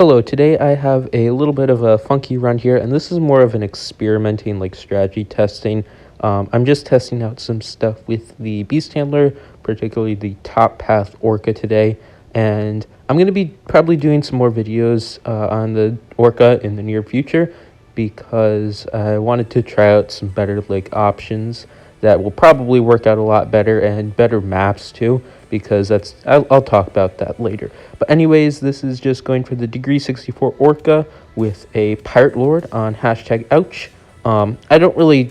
Hello, today I have a little bit of a funky run here, and this is more of an experimenting, like strategy testing. I'm just testing out some stuff with the Beast Handler, particularly the top path orca today, and I'm going to be probably doing some more videos on the orca in the near future because I wanted to try out some better options that will probably work out a lot better, and better maps too, because I'll talk about that later. But anyways, this is just going for the degree 64 orca with a pirate lord on #ouch. I don't really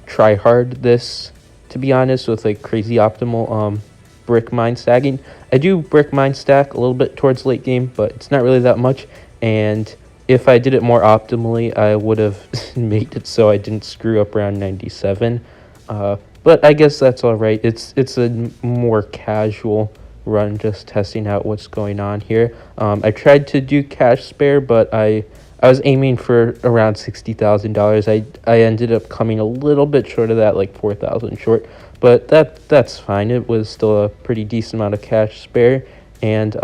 try hard this, to be honest, with crazy optimal brick mine stacking. I do brick mine stack a little bit towards late game, but it's not really that much, and if I did it more optimally, I would have made it so I didn't screw up around 97. But I guess that's all right. It's a more casual run, just testing out what's going on here. I tried to do cash spare, but I was aiming for around $60,000. I ended up coming a little bit short of that, like 4,000 short, but that's fine. It was still a pretty decent amount of cash spare. And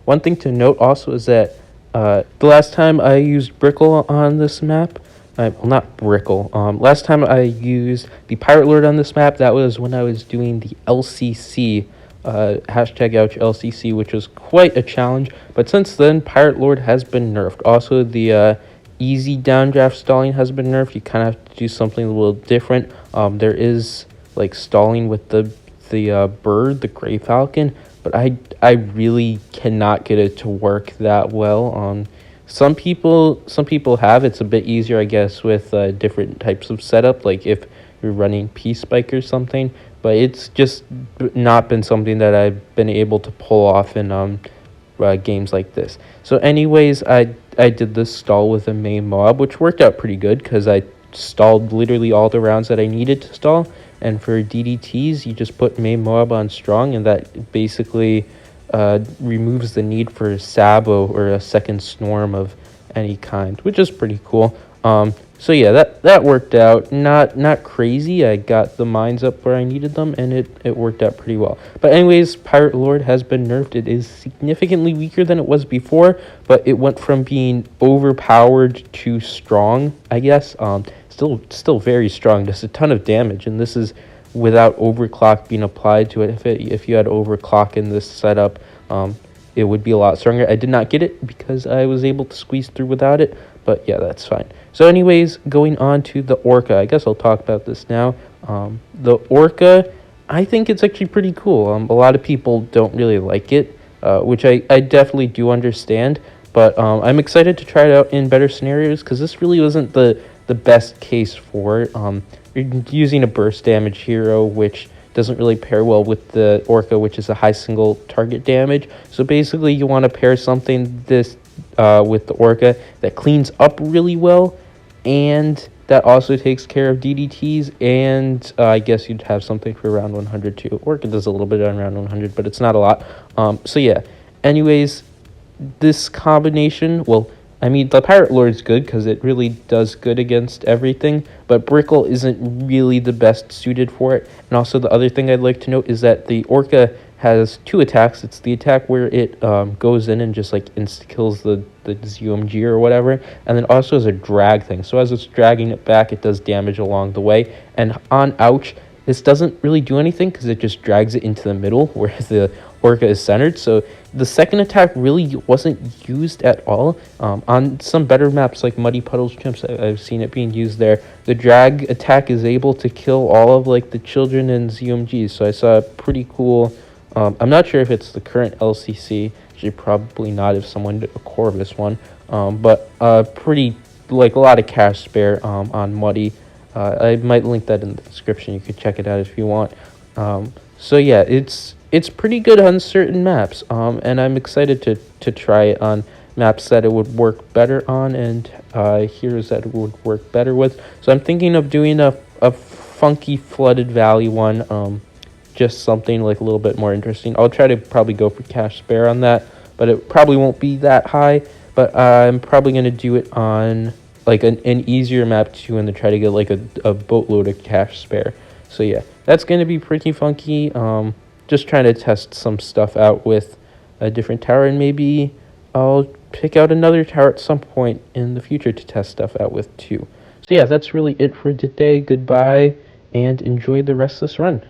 one thing to note also is that the last time I used Brickle on this map, well, not Brickle. Last time I used the Pirate Lord on this map, that was when I was doing the LCC, #ouch LCC, which was quite a challenge. But since then, Pirate Lord has been nerfed. Also, the easy downdraft stalling has been nerfed. You kind of have to do something a little different. There is stalling with the bird, the Gray Falcon, but I really cannot get it to work that well. Some people have. It's a bit easier, I guess, with different types of setup, like if you're running P-Spike or something, but it's just not been something that I've been able to pull off in games like this. So anyways, I did this stall with a main mob, which worked out pretty good because I stalled literally all the rounds that I needed to stall. And for DDTs, you just put main mob on strong, and that basically removes the need for Sabo or a second Snorm of any kind, which is pretty cool. So yeah, that worked out. Not crazy. I got the mines up where I needed them, and it worked out pretty well. But anyways, Pirate Lord has been nerfed. It is significantly weaker than it was before, but it went from being overpowered to strong, I guess. Still very strong. Does a ton of damage, and this is without overclock being applied to it. If you had overclock in this setup, it would be a lot stronger. I did not get it because I was able to squeeze through without it, but yeah, that's fine. So anyways, going on to the orca, I guess I'll talk about this now. The orca, I think it's actually pretty cool. A lot of people don't really like it, which I definitely do understand, but I'm excited to try it out in better scenarios because this really wasn't the best case for it. You're using a burst damage hero, which doesn't really pair well with the orca, which is a high single target damage. So basically, you want to pair something with the orca that cleans up really well, and that also takes care of DDTs, and I guess you'd have something for round 100 too. Orca does a little bit on round 100, but it's not a lot. So yeah, anyways, this combination, well, I mean, the Pirate Lord's good because it really does good against everything, but Brickle isn't really the best suited for it. And also, the other thing I'd like to note is that the orca has two attacks. It's the attack where it goes in and just insta-kills the ZUMG or whatever, and then also as a drag thing. So as it's dragging it back, it does damage along the way. And on ouch, this doesn't really do anything because it just drags it into the middle where the orca is centered. So the second attack really wasn't used at all. On some better maps like Muddy Puddles Chimps, I've seen it being used there. The drag attack is able to kill all of the children and ZUMGs. So I saw a pretty cool. I'm not sure if it's the current LCC. Actually, probably not if someone did a Corvus one. But pretty a lot of cash spare on Muddy. I might link that in the description. You could check it out if you want. So yeah, it's pretty good on certain maps, and I'm excited to try it on maps that it would work better on, and heroes that it would work better with. So I'm thinking of doing a funky Flooded Valley one, just something a little bit more interesting. I'll try to probably go for cash spare on that, but it probably won't be that high. But I'm probably going to do it on an easier map too, and then try to get a boatload of cash spare. So yeah, that's going to be pretty funky. Just trying to test some stuff out with a different tower, and maybe I'll pick out another tower at some point in the future to test stuff out with too. So yeah, that's really it for today. Goodbye, and enjoy the rest of this run.